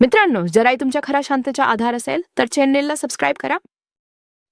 मित्रांनो, जराही तुमच्या खऱ्या शांततेचा आधार असेल तर चॅनेलला सबस्क्राईब करा.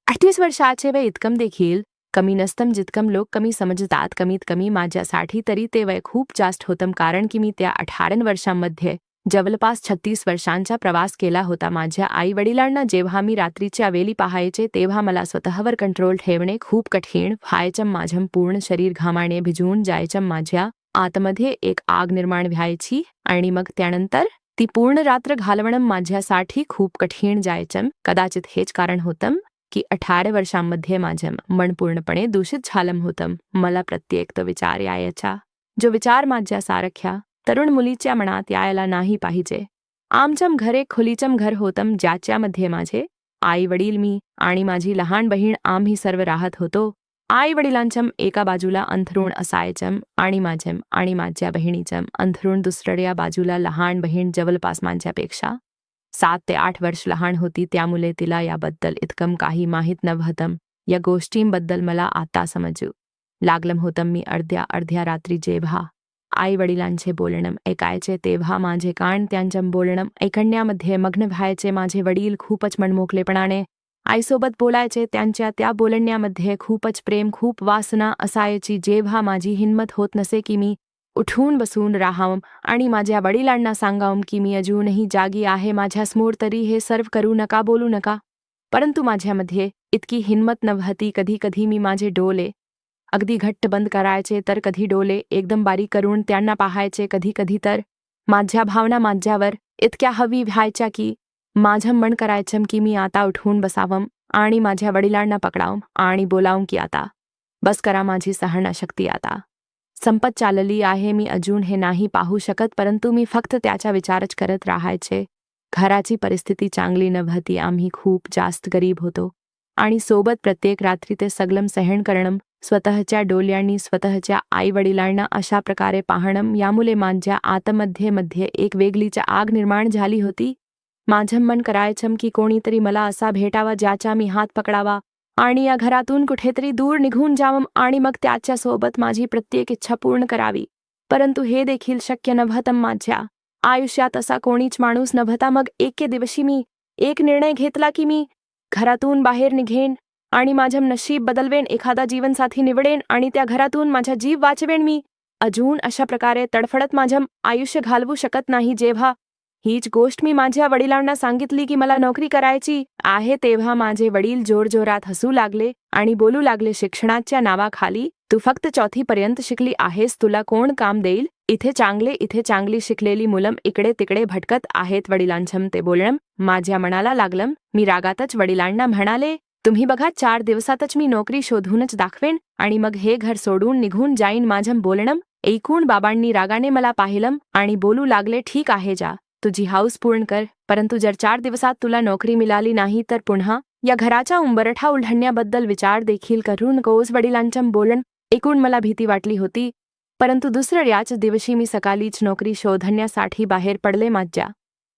38 वर्षाचे वय इतकं देखील कमी नसतं जितकं लोक कमी समजतात. कमीत कमी माझ्यासाठी तरी ते वय खूप जास्त होतं, कारण की मी त्या 18 वर्षांमध्ये जवळपास 36 वर्षांचा प्रवास केला होता. माझ्या आई वडिलांना जेव्हा मी रात्रीच्या वेळी पाहायचे तेव्हा मला स्वतःवर कंट्रोल ठेवणे खूप कठीण व्हायचं. माझं पूर्ण शरीर घामाने भिजून जायचं. माझ्या आतमध्ये एक आग निर्माण व्हायची आणि मग त्यानंतर ती पूर्ण रात्र घालवणं माझ्यासाठी खूप कठीण जायचं. कदाचित हेच कारण होतं की 18 वर्षांमध्ये माझं मन पूर्णपणे दूषित झालं होतं. मला प्रत्येक तो विचार यायचा, जो विचार माझ्यासारख्या तरुण मुलीच्या मनात यायला नाही पाहिजे. आमचं घर एक खोलीचं घर होतं, ज्याच्यामध्ये माझे आई वडील, मी आणि माझी लहान बहीण आम्ही सर्व राहत होतो. आई वडिलांच्या एका बाजूला अंथरूण असायचं आणि माझं आणि माझ्या बहिणीचं अंथरूण दुसऱ्या बाजूला. लहान बहीण जवळपास माझ्यापेक्षा 7 ते 8 वर्ष लहान होती, त्यामुळे तिला याबद्दल इतकं काही माहीत नव्हतं. या गोष्टींबद्दल मला आता समजू लागलं होतं. मी अर्ध्या रात्री जेव्हा आई वडिलांचे बोलणं ऐकायचे तेव्हा माझे कान त्यांच्या बोलणं ऐकण्यामध्ये मग्न व्हायचे. माझे वडील खूपच मनमोकळेपणाने आईसोबत बोलायचे. त्यांच्या त्या बोलण्यामध्ये खूपच प्रेम, खूप वासना असायची. जेव्हा माझी हिंमत होत नसे की मी उठून बसून राहावं आणि माझ्या वडिलांना सांगावं की मी अजूनही जागी आहे माझ्यासमोर, तरी हे सर्व करू नका, बोलू नका. परंतु माझ्यामध्ये इतकी हिंमत नव्हती. कधी कधी मी माझे डोळे अगदी घट्ट बंद करायचे, तर कधी डोळे एकदम बारीक करून त्यांना पाहायचे. कधी कधी तर माझ्या भावना माझ्यावर इतक्या हवी व्हायच्या की माझं मन करायचं की मी आता उठून बसावं आणि माझ्या वडिलांना पकडावं आणि बोलावं की आता बस करा, माझी सहनशक्ती आता संपत चालली आहे. मी अजून हे नाही पाहू शकत. परंतु मी फक्त त्याचा विचारच करत राहायचे. घराची परिस्थिती चांगली नव्हती. आम्ही खूप जास्त गरीब होतो आणि सोबत प्रत्येक रात्री ते सगळं सहन करणं, स्वतःच्या डोळ्यांनी स्वतःच्या आई वडिलांना अशा प्रकारे पाहणं, यामुळे माझ्या आतमध्ये एक वेगळीच आग निर्माण झाली होती. माझं मन करायचं की कोणीतरी मला असा भेटावा ज्याचा मी हात पकडावा आणि या घरातून कुठेतरी दूर निघून जावं आणि मग त्याच्यासोबत माझी प्रत्येक इच्छा पूर्ण करावी. परंतु हे देखील शक्य नव्हतं. माझ्या आयुष्यात असा कोणीच माणूस नव्हता. मग एके दिवशी मी एक निर्णय घेतला की मी घरातून बाहेर निघेन आणि माझं नशीब बदलवेन, एखादा जीवनसाथी निवडेन आणि त्या घरातून माझा जीव वाचवेन. मी अजून अशा प्रकारे तडफडत माझं आयुष्य घालवू शकत नाही. जेव्हा हीच गोष्ट मी माझ्या वडिलांना सांगितली की मला नोकरी करायची आहे, तेव्हा माझे वडील जोरजोरात हसू लागले आणि बोलू लागले, शिक्षणाच्या नावाखाली तू फक्त 4थी पर्यंत शिकली आहेस, तुला कोण काम देईल? इथे चांगली शिकलेली मुलं इकडे तिकडे भटकत आहेत. वडिलांचं ते बोलणं माझ्या मनाला लागलं. मी रागातच वडिलांना म्हणाले, तुम्ही बघा, 4 दिवसातच मी नोकरी शोधूनच दाखवेन आणि मग हे घर सोडून निघून जाईन. माझं बोलणं ऐकून बाबांनी रागाने मला पाहिलं आणि बोलू लागले, ठीक आहे, जा, तुझी हौस पूर्ण कर, परंतु जर 4 दिवसात तुला नोकरी मिळाली नाही तर पुन्हा या घराचा उंबरठा उलढण्याबद्दल विचार देखील करू नकोस. वडिलांचं बोलणं ऐकून मला भीती वाटली होती. परंतु दुसऱ्याच दिवशी मी सकाळीच नोकरी शोधण्यासाठी बाहेर पडले. माझ्या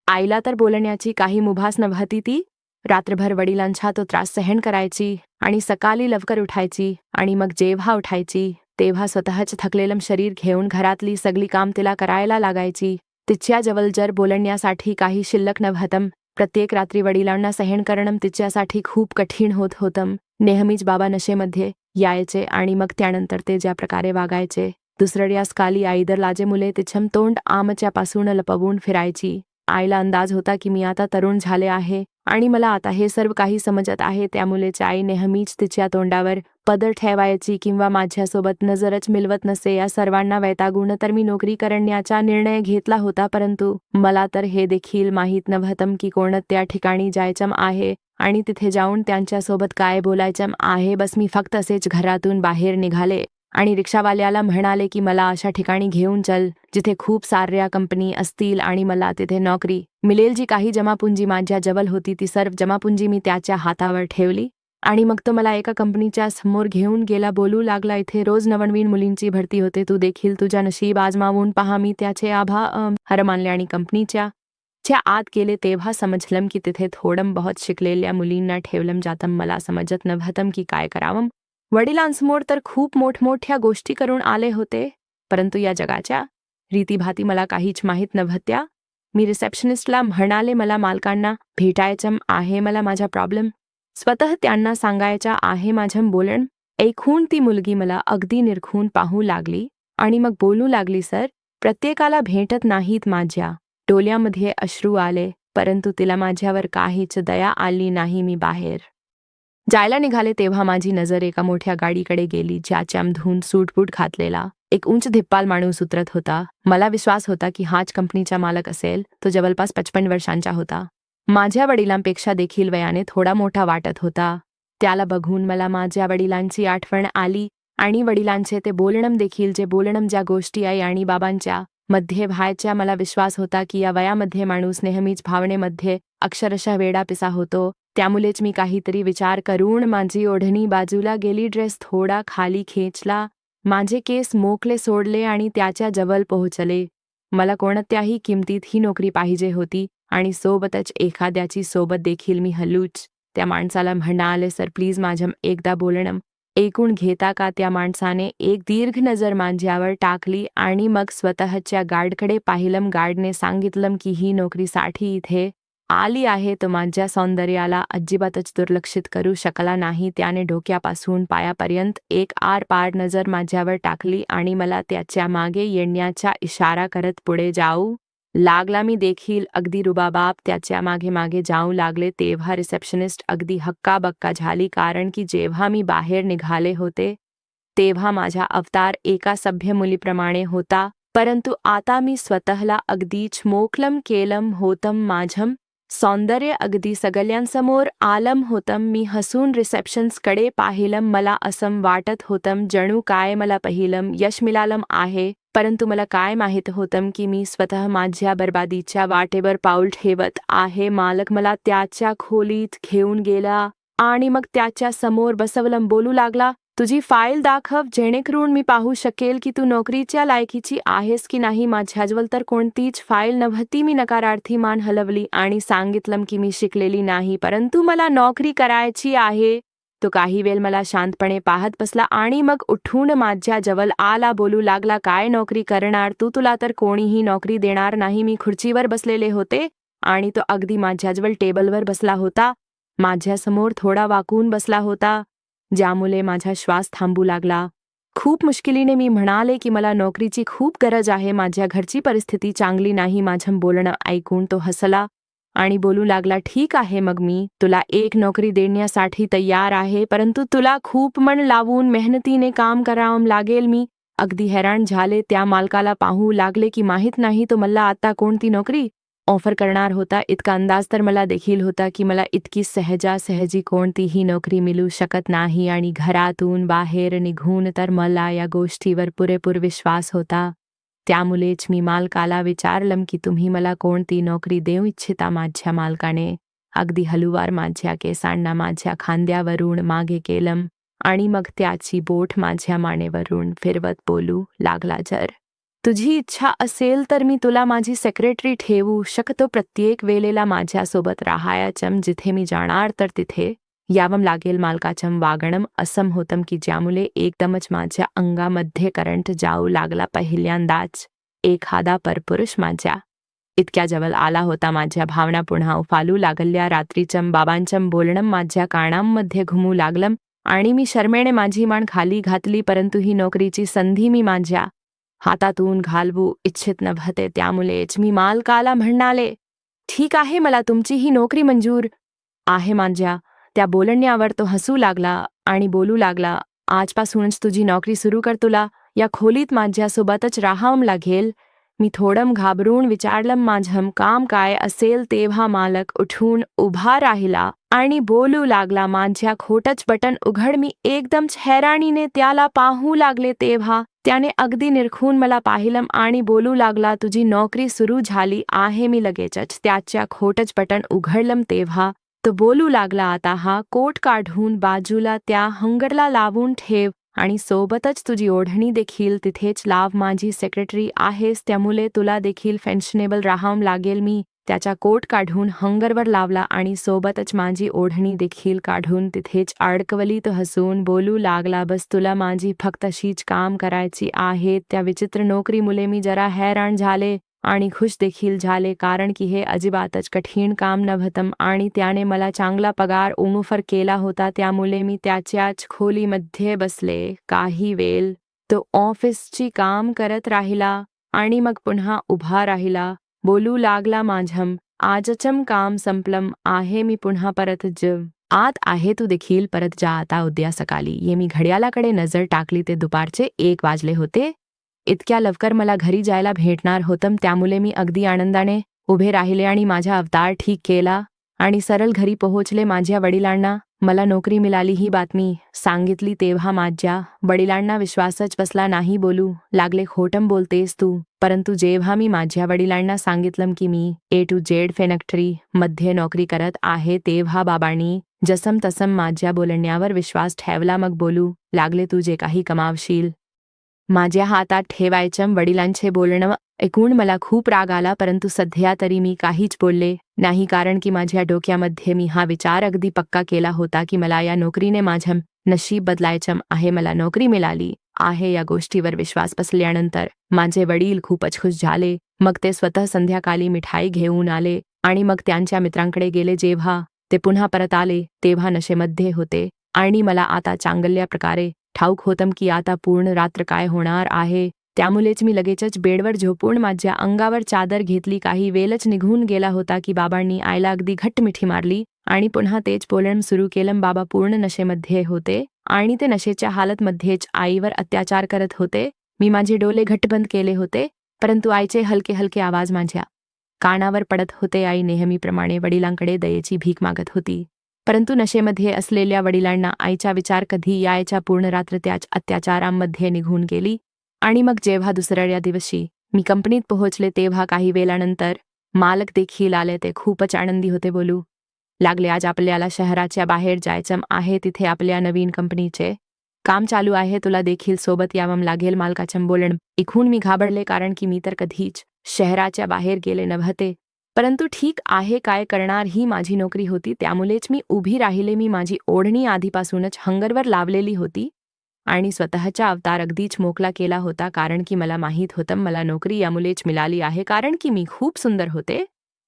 आईला तर बोलण्याची काही मुभास नव्हती. ती रात्रभर वडिलांचा तो त्रास सहन करायची आणि सकाळी लवकर उठायची आणि मग जेव्हा उठायची तेव्हा स्वतःच थकलेलं शरीर घेऊन घरातली सगळी काम तिला करायला लागायची. तिच्याजवळ जर बोलण्यासाठी काही शिल्लक नव्हतं. प्रत्येक रात्री वडिलांना सहन करणं तिच्यासाठी खूप कठीण होत होतं. नेहमीच बाबा नशेमध्ये यायचे आणि मग त्यानंतर ते ज्या प्रकारे वागायचे, दुसऱ्याच काली आई दर लाजेमुळे तिचं तोंड आमच्यापासून लपवून फिरायची. आईला अंदाज होता की मी आता तरुण झाले आहे आणि मला आता हे सर्व काही समजत आहे, त्यामुळेच आई नेहमीच तिच्या तोंडावर पदर ठेवायची किंवा माझ्यासोबत नजरच मिळवत नसे. या सर्वांना वैतागून तर मी नोकरी करण्याचा निर्णय घेतला होता. परंतु मला तर हे देखील माहीत नव्हतं की कोणत्या ठिकाणी जायचं आहे आणि तिथे जाऊन त्यांच्यासोबत काय बोलायचं आहे. बस मी फक्त असेच घरातून बाहेर निघाले आणि रिक्षावाल्याला म्हणाले की मला अशा ठिकाणी घेऊन चल जिथे खूप साऱ्या कंपनी असतील आणि मला तिथे नोकरी मिळेल. जी काही जमापुंजी माझ्या जवळ होती ती सर्व जमापुंजी मी त्याच्या हातावर ठेवली आणि मग तो मला एका कंपनीच्या समोर घेऊन गेला. बोलू लागला, इथे रोज नवनवीन मुलींची भरती होते, तू देखील तुझा नशीब आजमावून पहा. मी त्याचे आभार मानले आणि कंपनीच्या आत गेले. तेव्हा समजलं की तिथे थोडं बहुत शिकलेल्या मुलींना ठेवलं जातं. मला समजत नव्हतं की काय करावं. वडिलांसमोर तर खूप मोठमोठ्या गोष्टी करून आले होते, परंतु या जगाच्या रीतीभाती मला काहीच माहीत नव्हत्या. मी रिसेप्शनिस्टला म्हणाले, मला मालकांना भेटायचं आहे, मला माझा प्रॉब्लेम स्वतः त्यांना सांगायचा आहे. माझं बोलणं ऐकून ती मुलगी मला अगदी निरखून पाहू लागली आणि मग बोलू लागली, सर, प्रत्येकाला भेटत नाहीत. माझ्या डोळ्यामध्ये अश्रू आले, परंतु तिला माझ्यावर काहीच दया आली नाही. मी बाहेर जायला निघाले तेव्हा माझी नजर एका मोठ्या गाडीकडे गेली, ज्याच्यामधून सूटबूट घातलेला एक उंच धिप्पाल माणूस उतरत होता. मला विश्वास होता की हाच कंपनीचा मालक असेल. तो जवळपास 55 वर्षांचा होता. माझ्या वडिलांपेक्षा देखील वयाने थोडा मोठा वाटत होता. त्याला बघून मला माझ्या वडिलांची आठवण आली आणि वडिलांचे ते बोलणं देखील, जे बोलणं ज्या गोष्टी आई आणि बाबांच्या मध्ये व्हायच्या. मला विश्वास होता की या वयामध्ये माणूस नेहमीच भावनेमध्ये अक्षरशः वेडा पिसा होतो. त्यामुळेच मी काहीतरी विचार करून माझी ओढणी बाजूला गेली, ड्रेस थोडा खाली खेचला, माझे केस मोकळे सोडले आणि त्याच्या जवळ पोहोचले. मला कोणत्याही किमतीत ही नोकरी पाहिजे होती आणि सोबतच एखाद्याची सोबत देखील. मी हलूच त्या माणसाला म्हणाले, सर, प्लीज माझं एकदा बोलणं ऐकून घेता का? त्या माणसाने एक दीर्घ नजर माझ्यावर टाकली आणि मग स्वतःच्या गार्डकडे पाहिलं. गार्डने सांगितलं की ही नोकरीसाठी इथे आली आहे. तो माझ्या सौंदर्याला अजिबातच दुर्लक्षित करू शकला नाही. त्याने डोक्यापासून पायापर्यंत एक आरपार नजर माझ्यावर टाकली आणि मला त्याच्या मागे येण्याचा इशारा करत पुढे जाऊ लागला. मी देखील अगदी रुबाबात त्याच्या मागे मागे जाऊ लागले. तेव्हा रिसेप्शनिस्ट अगदी हक्काबक्का झाली, कारण की जेव्हा मी बाहेर निघाले होते तेव्हा माझा अवतार एका सभ्य मुलीप्रमाणे होता, परंतु आता मी स्वतःला अगदीच मोकळं केलं होतं. माझं सौंदर्य अगदी सगळ्यांसमोर आलं होतं. मी हसून रिसेप्शन्सकडे पाहिलं. मला असं वाटत होतं जणू काय मला पहिलं यश मिळालं आहे, परंतु मला काय माहीत होतं की मी स्वतः माझ्या बर्बादीच्या वाटेवर पाऊल ठेवत आहे. मालक मला त्याच्या खोलीत घेऊन गेला आणि मग त्याच्या समोर बसवलं. बोलू लागला, तुझी फाईल दाखव, जेणेकरून मी पाहू शकेल की तू नोकरीच्या लायकीची आहेस की नाही. माझ्याजवळ तर कोणतीच फाईल नव्हती. मी नकारार्थी मान हलवली आणि सांगितलं की मी शिकलेली नाही, परंतु मला नोकरी करायची आहे. तो काही वेळ मला शांतपणे पाहत बसला आणि मग उठून माझ्या जवळ आला. बोलू लागला, काय नोकरी करणार तू? तुला तर कोणीही नोकरी देणार नाही. मी खुर्चीवर बसलेले होते आणि तो अगदी माझ्याजवळ टेबलवर बसला होता. माझ्यासमोर थोडा वाकून बसला होता, ज्यामुळे माझा श्वास थांबू लागला. खूप मुश्किलीने मी म्हणाले की मला नोकरीची खूप गरज आहे. माझ्या घरची परिस्थिती चांगली नाही. माझं बोलणं ऐकून तो हसला आणि बोलू लागला, ठीक आहे, मग मी तुला एक नोकरी देण्यासाठी तयार आहे, परंतु तुला खूप मन लावून मेहनतीने काम करावं लागेल. मी अगदी हैराण झाले. त्या मालकाला पाहू लागले की माहीत नाही तो मला आता कोणती नोकरी ऑफर करणार होता. इतका अंदाज तर मला देखील होता की मला इतकी सहजासहजी कोणतीही नोकरी मिळू शकत नाही आणि घरातून बाहेर निघून तर मला या गोष्टीवर पुरेपूर विश्वास होता. त्यामुळेच मी मालकाला विचारलं की तुम्ही मला कोणती नोकरी देऊ इच्छिता. माझ्या मालकाने अगदी हळूवार माझ्या केसांना माझ्या खांद्यावरून मागे केलं आणि मग त्याची बोट माझ्या मानेवरून फिरवत बोलू लागला, जर तुझी इच्छा असेल तर मी तुला माझी सेक्रेटरी ठेवू शकतो. प्रत्येक वेळेला माझ्यासोबत राहायचं. जिथे मी जाणार तर तिथे यावं लागेल. मालकाचं वागणं असं होतं की ज्यामुळे एकदमच माझ्या अंगामध्ये करंट जाऊ लागला. पहिल्यांदाच एखादा परपुरुष माझ्या इतक्या जवळ आला होता. माझ्या भावना पुन्हा उफालू लागल्या. रात्रीचं बाबांचं बोलणं माझ्या कानांमध्ये घुमू लागलं आणि मी शरमेने माझी मान खाली घातली. परंतु ही नोकरीची संधी मी माझ्या हातातून घालवू इच्छित नव्हते. त्यामुळेच मी मालकाला म्हणाले, ठीक आहे, मला तुमची ही नोकरी मंजूर आहे. माझ्या त्या बोलण्यावर तो हसू लागला आणि बोलू लागला, आजपासूनच तुझी नोकरी सुरू कर. तुला या खोलीत माझ्यासोबतच राहावं लागेल. मी थोडं घाबरून विचारलं, माझं काम काय असेल? तेव्हा मालक उठून उभा राहिला आणि बोलू लागला, माझ्या खोटच बटन उघड. मी एकदम हैराणीने त्याला पाहू लागले. तेव्हा त्याने अगदी निरखून मला पाहिलं आणि बोलू लागला, तुझी नोकरी सुरू झाली आहे. मी लगेचच त्याच्या खोटच बटन उघडलं. तेव्हा तो बोलू लागला, आता हा कोट काढून बाजूला त्या हंगरला लावून ठेव आणि सोबतच तुझी ओढणी देखील तिथेच लाव. माझी सेक्रेटरी आहेस, त्यामुळे तुला देखील फॅशनेबल राहावं लागेल. मी त्याचा कोट काढून हंगरवर लावला आणि सोबतच माझी ओढणी देखील काढून तिथेच अडकवली. तो हसून बोलू लागला, बस तुला माझी फक्त अशीच काम करायची आहे. त्या विचित्र नोकरीमुळे मी जरा हैराण झाले आणि खुश देखील झाले, कारण की हे अजिबातच कठीण काम नव्हतं आणि त्याने मला चांगला पगार ऑफर केला होता. त्यामुळे मी त्याच्याच खोलीमध्ये बसले. काही वेळ तो ऑफिसची काम करत राहिला आणि मग पुन्हा उभा राहिला. बोलू लागला, माझं आजचं काम संपलं आहे, मी पुन्हा परत आत आहे, तू देखील परत जा आता उद्या सकाळी ये. मी घड्याळाकडे नजर टाकली. ते दुपारचे 1 वाजले होते. इतक्या लवकर मला घरी जायला भेटणार होतं, त्यामुळे मी अगदी आनंदाने उभे राहिले आणि माझा अवतार ठीक केला आणि सरळ घरी पोहोचले. माझ्या वडिलांना मला नोकरी मिळाली ही बातमी सांगितली तेव्हा माझ्या वडिलांना विश्वासच बसला नाही. बोलू लागले, खोटं बोलतेस तू? परंतु जेव्हा मी माझ्या वडिलांना सांगितलं की मी A to Z फॅक्टरी मध्ये नोकरी करत आहे, तेव्हा बाबांनी जसम तसम माझ्या बोलण्यावर विश्वास ठेवला. मग बोलू लागले, तू जे काही कमावशील माझ्या हातात ठेवायचं. वडिलांचे बोलणं ऐकून मला खूप राग आला, परंतु सध्या तरी मी काहीच बोलले नाही, कारण की माझ्या डोक्यामध्ये मी हा विचार अगदी पक्का केला होता की मला या नोकरीने माझं नशीब बदलायचं आहे. मला नोकरी मिळाली आहे या गोष्टीवर विश्वास बसल्यानंतर माझे वडील खूपच खुश झाले. मग ते स्वतः संध्याकाळी मिठाई घेऊन आले आणि मग त्यांच्या मित्रांकडे गेले. जेव्हा ते पुन्हा परत आले तेव्हा नशेमध्ये होते आणि मला आता चांगल्या प्रकारे ठाऊक होतं की आता पूर्ण रात्र काय होणार आहे. त्यामुळेच मी लगेचच बेडवर झोपून माझ्या अंगावर चादर घेतली. काही वेळच निघून गेला होता की बाबांनी आईला अगदी घट्ट मिठी मारली आणि पुन्हा तेच बोलणं सुरू केलं. बाबा पूर्ण नशेमध्ये होते आणि ते नशेच्या हालतमध्येच आईवर अत्याचार करत होते. मी माझे डोळे घट्ट बंद केले होते, परंतु आईचे हलके हलके आवाज माझ्या कानावर पडत होते. आई नेहमीप्रमाणे वडिलांकडे दयेची भीक मागत होती, परंतु नशेमध्ये असलेल्या वडिलांना आईचा विचार कधी यायचा. पूर्ण रात्र त्याच अत्याचारांमध्ये निघून गेली आणि मग जेव्हा दुसऱ्या दिवशी मी कंपनीत पोहोचले तेव्हा काही वेळानंतर मालक देखील आले. ते खूपच आनंदी होते. बोलू लागले, आज आपल्याला शहराच्या बाहेर जायचं आहे, तिथे आपल्या नवीन कंपनीचे काम चालू आहे, तुला देखील सोबत यावं लागेल. मालकाचं बोलणं ऐकून मी घाबरले, कारण की मी तर कधीच शहराच्या बाहेर गेले नव्हते. परंतु ठीक आहे, काय करणार, ही माझी नोकरी होती, त्यामुळेच मी उभी राहिले. मी माझी ओढणी आधीपासूनच हंगरवर लावलेली होती आणि स्वतःचा अवतार अगदीच मोकळा केला होता, कारण की मला माहीत होतं मला नोकरी यामुळेच मिळाली आहे, कारण की मी खूप सुंदर होते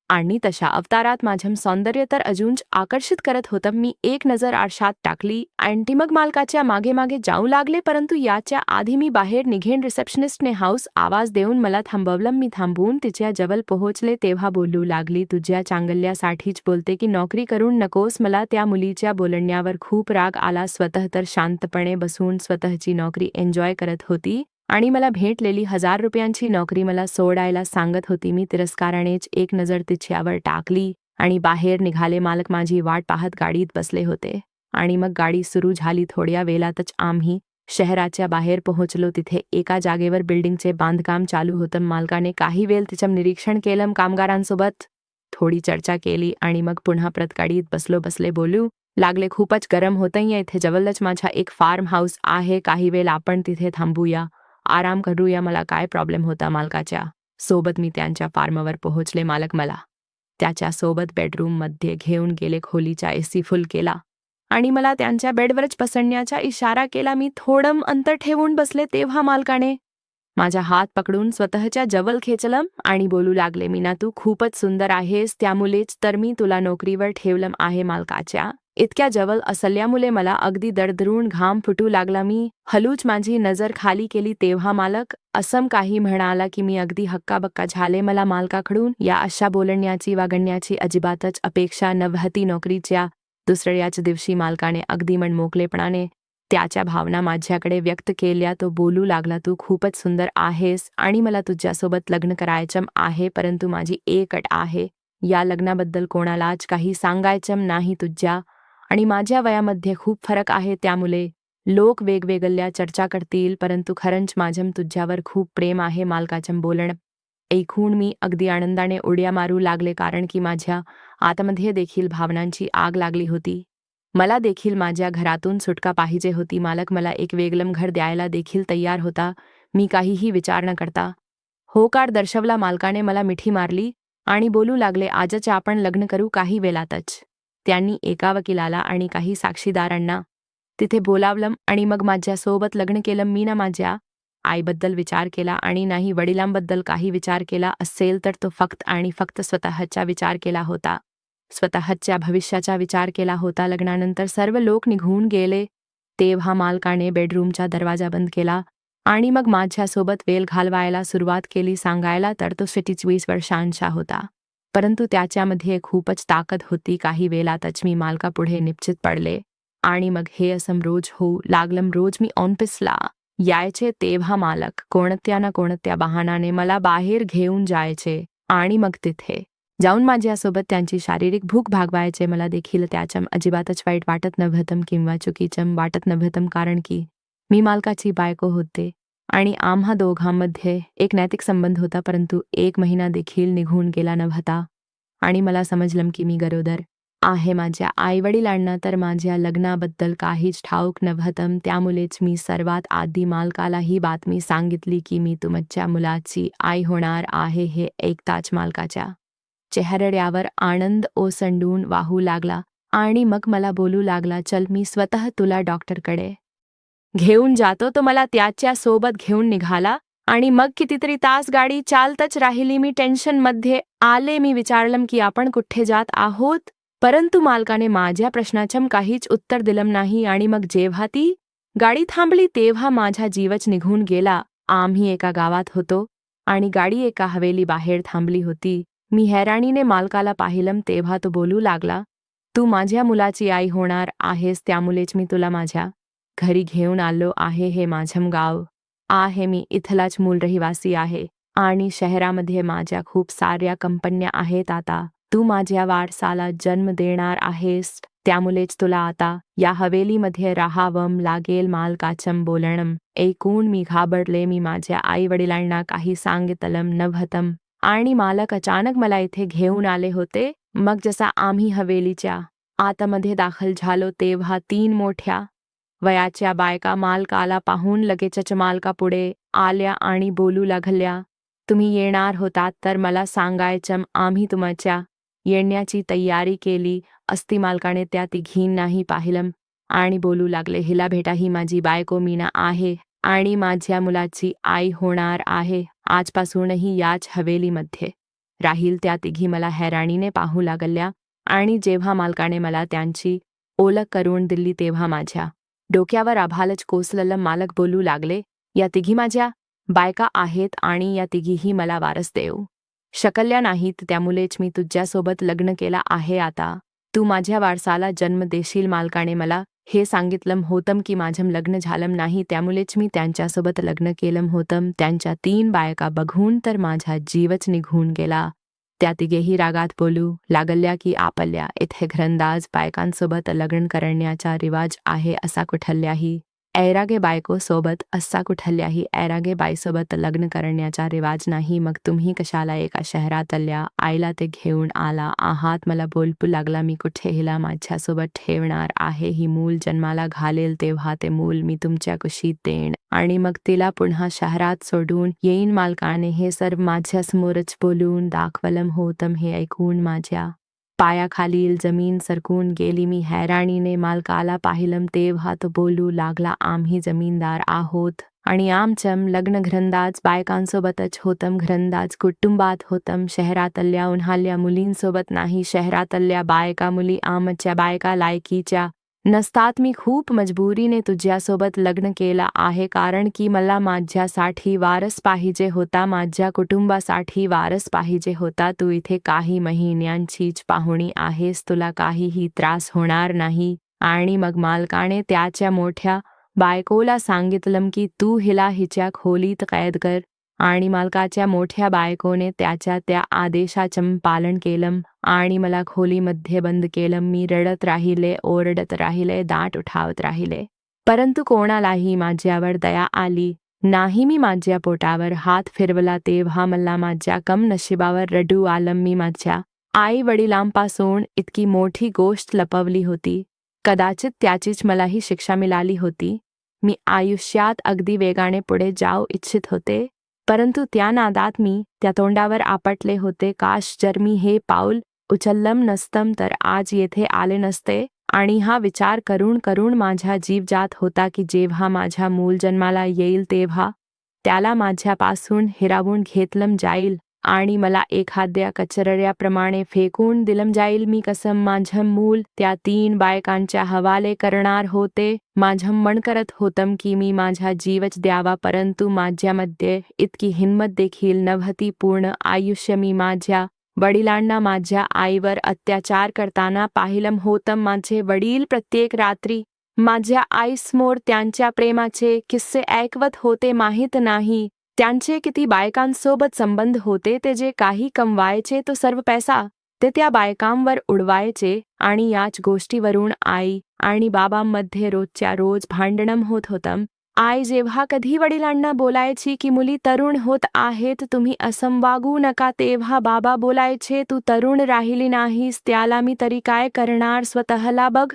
आणि तशा अवतारात माझं सौंदर्य तर अजून आकर्षित करत होतं. मी एक नजर आरशात टाकली आणि मग मालकाच्या मागे मागे जाऊ लागले, परंतु याच्या आधी मी बाहेर निघेन. रिसेप्शनिस्टने हाऊस आवाज देऊन मला थांबवलं. मी थांबून तिच्या जवळ पोहोचले तेव्हा बोलू लागली, तुझ्या चांगल्यासाठीच बोलते की नोकरी करून नकोस. मला त्या मुलीच्या बोलण्यावर खूप राग आला. स्वतः तर शांतपणे बसून स्वतःची नोकरी एन्जॉय करत होती आणि मला भेटलेली 1000 रुपयांची नोकरी मला सोडायला सांगत होती. मी तिरस्कारानेच एक नजर तिच्यावर टाकली आणि बाहेर निघाले. मालक माझी वाट पाहत गाडीत बसले होते आणि मग गाडी सुरू झाली. थोड्या वेळातच आम्ही शहराच्या बाहेर पोहोचलो. तिथे एका जागेवर बिल्डिंगचे बांधकाम चालू होतं. मालकाने काही वेळ तिचं निरीक्षण केलं, कामगारांसोबत थोडी चर्चा केली आणि मग पुन्हा परत गाडीत बसले. बोलू लागले, खूपच गरम होतं, इथे जवळच माझा एक फार्म हाऊस आहे, काही वेळ आपण तिथे थांबूया, आराम करूया. मला काय प्रॉब्लेम होता मालकाच्या सोबत. मी त्यांच्या फार्मवर पोहोचले. मालक मला त्याच्या सोबत बेडरूममध्ये घेऊन गेले. खोलीचा AC फुल केला आणि मला त्यांच्या बेडवरच बसण्याचा इशारा केला. मी थोडं अंतर ठेवून बसले तेव्हा मालकाने माझा हात पकडून स्वतःच्या जवळ खेचलं आणि बोलू लागले, मीना तू खूपच सुंदर आहेस, त्यामुळेच तर मी तुला नोकरीवर ठेवलं आहे. मालकाच्या इतक्या जवळ असल्यामुळे मला अगदी दरदरून घाम फुटू लागला. मी हलूच माझी नजर खाली केली तेव्हा मालक असं काही म्हणाला की मी अगदी हक्काबक्का झाले. मला मालकाकडून या अशा बोलण्याची वागण्याची अजिबातच अपेक्षा नव्हती. नोकरीच्या दुसऱ्याच दिवशी मालकाने अगदी मनमोकळेपणाने त्याच्या भावना माझ्याकडे व्यक्त केल्या. तो बोलू लागला, तू खूपच सुंदर आहेस आणि मला तुझ्यासोबत लग्न करायचं आहे, परंतु माझी एक अट आहे, या लग्नाबद्दल कोणालाच काही सांगायचं नाही. तुझ्या आणि माझ्या वयामध्ये खूप फरक आहे, त्यामुळे लोक वेगवेगळ्या चर्चा करतील, परंतु खरंच माझं तुझ्यावर खूप प्रेम आहे. मालकाचं बोलणं ऐकून मी अगदी आनंदाने उड्या मारू लागले, कारण की माझ्या आतमध्ये देखील भावनांची आग लागली होती. मला देखील माझ्या घरातून सुटका पाहिजे होती. मालक मला एक वेगळं घर द्यायला देखील तयार होता. मी काहीही विचार न करता होकार दर्शवला. मालकाने मला मिठी मारली आणि बोलू लागले, आजच आपण लग्न करू काही वेळातच. त्यांनी एका वकिलाला आणि काही साक्षीदारांना तिथे बोलावलं आणि मग माझ्यासोबत लग्न केलं. मी ना माझ्या आईबद्दल विचार केला आणि नाही वडिलांबद्दल काही विचार केला असेल तर तो फक्त आणि फक्त स्वतःचा विचार केला होता. स्वतःच्या भविष्याचा विचार केला होता. लग्नानंतर सर्व लोक निघून गेले तेव्हा मालकाने बेडरूमचा दरवाजा बंद केला आणि मग माझ्यासोबत वेळ घालवायला सुरुवात केली. सांगायला तर तो 27 वर्षांचा होता, परंतु त्याच्यामध्ये खूपच ताकद होती. काही वेळातच मी मालकापुढे निश्चित पडले आणि मग हे असं रोज होऊ लागलं. रोज मी ऑफिसला यायचे तेव्हा मालक कोणत्या ना कोणत्या बहाणाने मला बाहेर घेऊन जायचे आणि मग तिथे जाऊन माझ्यासोबत त्यांची शारीरिक भूक भागवायचे. मला देखील त्याचं अजिबातच वाईट वाटत नव्हतं किंवा चुकीचं वाटत नव्हतं, कारण की मी मालकाची बायको होते आणि आम्हा दोघांमध्ये एक नैतिक संबंध होता. परंतु 1 महिना देखील निघून गेला नव्हता आणि मला समजलं की मी गरोदर आहे. माझ्या आईवडिलांना तर माझ्या लग्नाबद्दल काहीच ठाऊक नव्हतं. त्यामुळेच मी सर्वात आधी मालकाला ही बातमी सांगितली की मी तुमच्या मुलाची आई होणार आहे. हे ऐकताच मालकाच्या चेहऱ्यावर आनंद ओसंडून वाहू लागला आणि मग मला बोलू लागला, चल मी स्वतः तुला डॉक्टरकडे घेऊन जातो. तो मला त्याच्या सोबत घेऊन निघाला आणि मग कितीतरी तास गाडी चालतच राहिली. मी टेन्शनमध्ये आले. मी विचारलं की आपण कुठे जात आहोत, परंतु मालकाने माझ्या प्रश्नाचं काहीच उत्तर दिलं नाही. आणि मग जेव्हा ती गाडी थांबली तेव्हा माझा जीवच निघून गेला. आम्ही एका गावात होतो आणि गाडी एका हवेली बाहेर थांबली होती. मी हैराणीने मालकाला पाहिलं तेव्हा तो बोलू लागला, तू माझ्या मुलाची आई होणार आहेस, त्यामुळेच मी तुला माझ्या घरी घेऊन आलो आहे. हे माझं गाव आहे. मी इथलाच मूळ रहिवासी आहे आणि शहरामध्ये माझ्या खूप साऱ्या कंपन्या आहेत. आता तू माझ्या वारसाला जन्म देणार आहेस, त्यामुळेच तुला आता या हवेलीमध्ये राहावं लागेल. मालकाचं बोलणं ऐकून मी घाबरले. मी माझ्या आई वडिलांना काही सांगितलं नव्हतं आणि मालक अचानक मला इथे घेऊन आले होते. मग जसा आम्ही हवेलीच्या आतमध्ये दाखल झालो तेव्हा 3 मोठ्या वयाच्या बायका मालकाला पाहून लगेचच मालकापुढे आल्या आणि बोलू लागल्या, तुम्ही येणार होतात तर मला सांगायचं, आम्ही तुमच्या येण्याची तयारी केली असती. मालकाने त्या तिघींनाही पाहिलं आणि बोलू लागले, हिला भेटा, ही माझी बायको मीना आहे आणि माझ्या मुलाची आई होणार आहे. आजपासूनही याच हवेलीमध्ये राहील. त्या तिघी मला हैराणीने पाहू लागल्या आणि जेव्हा मालकाने मला त्यांची ओळख करून दिली तेव्हा माझ्या डोक्यावर आभाळच कोसळलं. मालक बोलू लागले, या तिघी माझ्या बायका आहेत आणि या तिघीही मला वारस देऊ शकल्या नाहीत, त्यामुळेच मी तुझ्यासोबत लग्न केलं आहे. आता तू माझ्या वारसाला जन्म देशील. मालकाने मला हे सांगितलं होतं की माझं लग्न झालं नाही, त्यामुळेच मी त्यांच्यासोबत लग्न केलं होतं. त्यांच्या 3 बायका बघून तर माझा जीवच निघून गेला. त्या तिघेही रागात बोलू लागल्या की आपल्या इथे घरंदाज बायकांसोबत लग्न करण्याचा रिवाज आहे. असा कुठल्याही ऐरागे बायकोसोबत ऐरागे बाईसोबत लग्न करण्याचा रिवाज नाही. मग तुम्ही कशाला एका शहरातल्या आईला ते घेऊन आला आहात? मला बोलू लागला, मी कुठे हिला माझ्यासोबत ठेवणार आहे. ही मूल जन्माला घालेल तेव्हा ते मूल मी तुमच्या कुशीत देईन आणि मग तिला पुन्हा शहरात सोडून येईन. मालकाने हे सर्व माझ्यासमोरच बोलून दाखवलं होतं. हे ऐकून माझ्या पायाखालील जमीन सरकून गेली. मी हैराणीने मालकाला पाहिलं तेव्हा तो बोलू लागला, आम्ही जमीनदार आहोत आणि आमचं लग्न घरंदाज बायकांसोबतच होतं. घरंदाज कुटुंबात होतं. शहरातल्या उन्हाळ्या मुलींसोबत नाही. शहरातल्या बायका मुली आमच्या बायका लायकीच्या नसतात. मी खूप मजबुरीने तुझ्यासोबत लग्न केलं आहे, कारण की मला माझ्यासाठी वारस पाहिजे होता, माझ्या कुटुंबासाठी वारस पाहिजे होता. तू इथे काही महिन्यांचीच पाहुणी आहेस, तुला काहीही त्रास होणार नाही. आणि मग मालकाने त्याच्या मोठ्या बायकोला सांगितलं की तू हिला हिच्या खोलीत कैद कर आणि मालकाच्या मोठ्या बायकोने त्याच्या त्या आदेशाचं पालन केलं आणि मला खोलीमध्ये बंद केलं. मी रडत राहिले, ओरडत राहिले, दाट उठावत राहिले, परंतु कोणालाही माझ्यावर दया आली नाही. मी माझ्या पोटावर हात फिरवला तेव्हा मला माझ्या कम नशिबावर रडू आलं. मी माझ्या आई वडिलांपासून इतकी मोठी गोष्ट लपवली होती. कदाचित त्याचीच मलाही शिक्षा मिळाली होती. मी आयुष्यात अगदी वेगाने पुढे जाऊ इच्छित होते, परंतु त्या नादात मी त्या तोंडावर आपटले होते. काश जर मी हे पाऊल उचललं नसतं तर आज येथे आले नसते. आणि हा विचार करून करून माझा जीव जात होता की जेव्हा माझा मूल जन्माला येईल तेव्हा त्याला माझ्यापासून हिरावून घेतलं जाईल आणि मला एखाद्या कचऱ्याप्रमाणे फेकून दिलं जाईल. मी कसम माझं मूल त्या 3 बायकांच्या हवाले करणार होते. माझं मन करत होतं की मी माझा जीवच द्यावा, परंतु माझ्यामध्ये इतकी हिंमत देखील नव्हती. पूर्ण आयुष्य मी माझ्या वडिलांना माझ्या आईवर अत्याचार करताना पाहिलं होतं. माझे वडील प्रत्येक रात्री माझ्या आईसमोर त्यांच्या प्रेमाचे किस्से ऐकवत होते. माहीत नाही त्यांचे किती बायकांसोबत संबंध होते. ते जे काही कमवायचे तो सर्व पैसा ते त्या बायकांवर उडवायचे आणि याच गोष्टीवरून आई आणि बाबांमध्ये रोजच्या रोज भांडणं होत होतं. आई जेव्हा कधी वडिलांना बोलायची की मुली तरुण होत आहेत, तुम्ही असं वागू नका, तेव्हा बाबा बोलायचे तू तरुण राहिली नाहीस, त्याला मी तरी काय करणार, स्वतःला बघ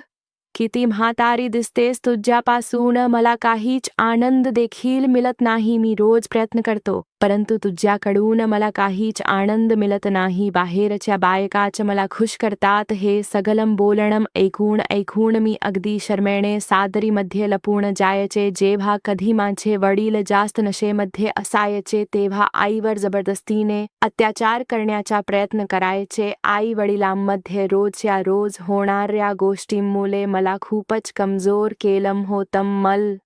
किती म्हातारी दिसतेस, तुझ्यापासून मला काहीच आनंद देखील मिळत नाही. मी रोज प्रयत्न करतो परंतु तुझ्याकडून मला काहीच आनंद मिळत नाही. बाहेरच्या बायकाच मला खुश करतात. हे सगळं बोलणं ऐकून मी अगदी शरमेने सादरीमध्ये लपून जायचे. जेव्हा कधी माझे वडील जास्त नशेमध्ये असायचे तेव्हा आईवर जबरदस्तीने अत्याचार करण्याचा प्रयत्न करायचे. आई वडिलांमध्ये रोजच्या रोज होणाऱ्या गोष्टींमुळे मला खूपच कमजोर केलं होतं.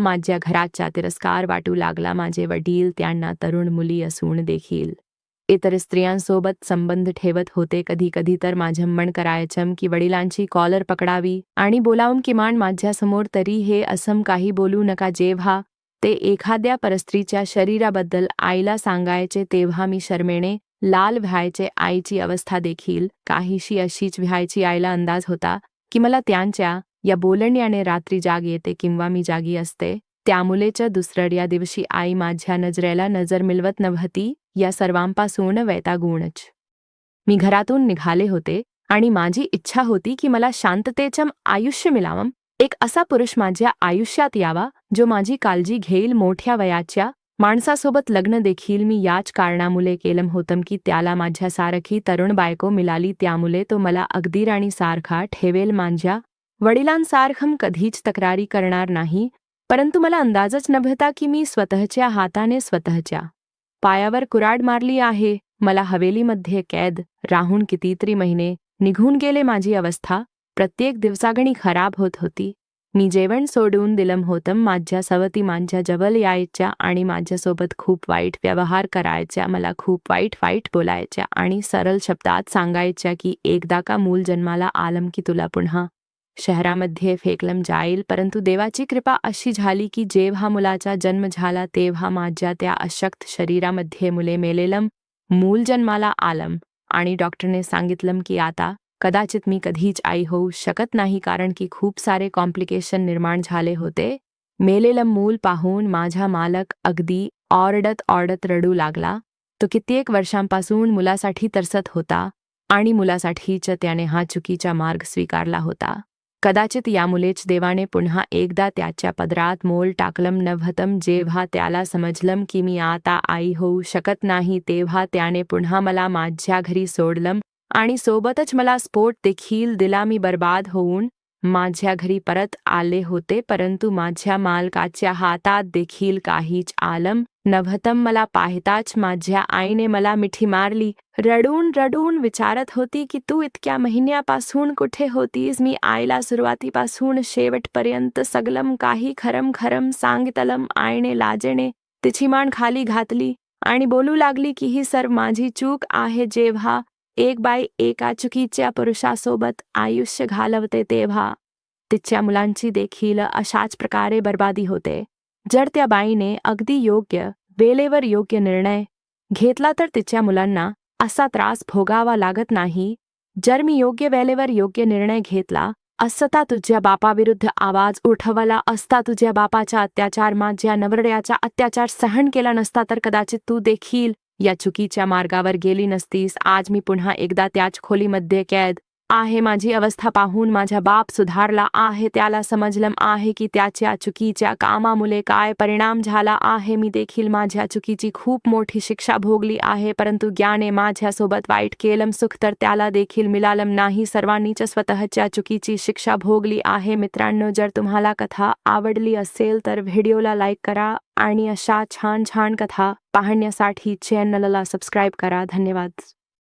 माझ्या घराचा तिरस्कार वाटू लागला. माझे वडील त्यांना तरुण मुली असून देखील इतर स्त्रियांसोबत संबंध ठेवत होते. कधी कधी तर माझं मन करायचं की वडिलांची कॉलर पकडावी आणि बोलावून किमान माझ्यासमोर तरी हे असं काही बोलू नका. जेव्हा ते एखाद्या परस्त्रीच्या शरीराबद्दल आईला सांगायचे तेव्हा मी शरमेने लाल व्हायचे. आईची अवस्था देखील काहीशी अशीच व्हायची. आईला अंदाज होता की मला त्यांच्या या बोलण्याने रात्री जाग येते किंवा मी जागी असते. त्यामुळेच दुसऱ्या दिवशी आई माझ्या नजरेला नजर मिळवत नव्हती. या सर्वांपासून वैतागूनच मी घरातून निघाले होते आणि माझी इच्छा होती की मला शांततेचं आयुष्य मिळावं. एक असा पुरुष माझ्या आयुष्यात यावा जो माझी काळजी घेईल. मोठ्या वयाच्या माणसासोबत लग्न देखील मी याच कारणामुळे केलं होतं की त्याला माझ्यासारखी तरुण बायको मिळाली, त्यामुळे तो मला अगदी राणीसारखा ठेवेल. माझ्या वडिलांसारखं कधीच तक्रारी करणार नाही. परंतु मला अंदाजच नव्हता की मी स्वतःच्या हाताने स्वतःच्या पायावर कुऱ्हाड मारली आहे. मला हवेलीमध्ये कैद राहून कितीतरी महिने निघून गेले. माझी अवस्था प्रत्येक दिवसागणी खराब होत होती. मी जेवण सोडून दिलं होतं. माझ्या सवती माझ्या जवळ यायच्या आणि माझ्यासोबत खूप वाईट व्यवहार करायच्या. मला खूप वाईट बोलायच्या आणि सरळ शब्दात सांगायच्या की एकदा का मूल जन्माला आलं की तुला पुन्हा शहरामध्ये फेकलं जाईल. परंतु देवाची कृपा अशी झाली की जेव्हा मुलाचा जन्म झाला तेव्हा माझ्या त्या अशक्त शरीरामध्ये मुले मेलेलं मूल जन्माला आलं आणि डॉक्टरने सांगितलं की आता कदाचित मी कधीच आई होऊ शकत नाही, कारण की खूप सारे कॉम्प्लिकेशन निर्माण झाले होते. मेलेलं मूल पाहून माझा मालक अगदी ओरडत रडू लागला. तो कित्येक वर्षांपासून मुलासाठी तरसत होता आणि मुलासाठीच त्याने हा चुकीचा मार्ग स्वीकारला होता. कदाचित यामुळेच देवाने पुन्हा एकदा त्याच्या पदरात मोल टाकलं नव्हतं. जेव्हा त्याला समजलं की मी आता आई होऊ शकत नाही तेव्हा त्याने पुन्हा मला माझ्या घरी सोडलं आणि सोबतच मला स्फोट देखील दिला. मी बर्बाद होऊन माझ्या घरी परत आले होते, परंतु माझ्या मालकाच्या हातात देखील काहीच आलं नव्हतं. मला पाहताच माझ्या आईने मला मिठी मारली. रडून विचारत होती की तू इतक्या महिन्यापासून कुठे होतीस. मी आईला सुरुवातीपासून शेवटपर्यंत सगळं काही खरम सांगितलं. आईने लाजेने तिची मान खाली घातली आणि बोलू लागली की ही सर्व माझी चूक आहे. जेव्हा एक बाई एका चुकीच्या पुरुषासोबत आयुष्य घालवते तेव्हा तिच्या मुलांची देखील अशाच प्रकारे बर्बादी होते. जर त्या बाईने अगदी योग्य वेळेवर योग्य निर्णय घेतला तर तिच्या मुलांना असा त्रास भोगावा लागत नाही. जर मी योग्य वेळेवर योग्य निर्णय घेतला असता, तुझ्या बापाविरुद्ध आवाज उठवला असता, तुझ्या बापाचा अत्याचार, माझ्या नवऱ्याचा अत्याचार सहन केला नसता, तर कदाचित तू देखील या चुकीच्या मार्गावर गेली नसतीस. आज मी पुन्हा एकदा त्याच खोलीमध्ये कैद आहे. माझी अवस्था पाहून माझा बाप सुधारला आहे. त्याला समजलं आहे की त्याच्या चुकीच्या कामामुळे काय परिणाम झाला आहे. मी देखील माझ्या चुकीची खूप मोठी शिक्षा भोगली आहे, परंतु ज्ञाने माझ्यासोबत वाईट केलं. सुख तर त्याला देखील मिळालं नाही. सर्वांनीच स्वतःच्या चुकीची शिक्षा भोगली आहे. मित्रांनो, जर तुम्हाला कथा आवडली असेल तर व्हिडिओला लाईक करा आणि अशा छान छान कथा पाहण्यासाठी चॅनलला सबस्क्राईब करा. धन्यवाद.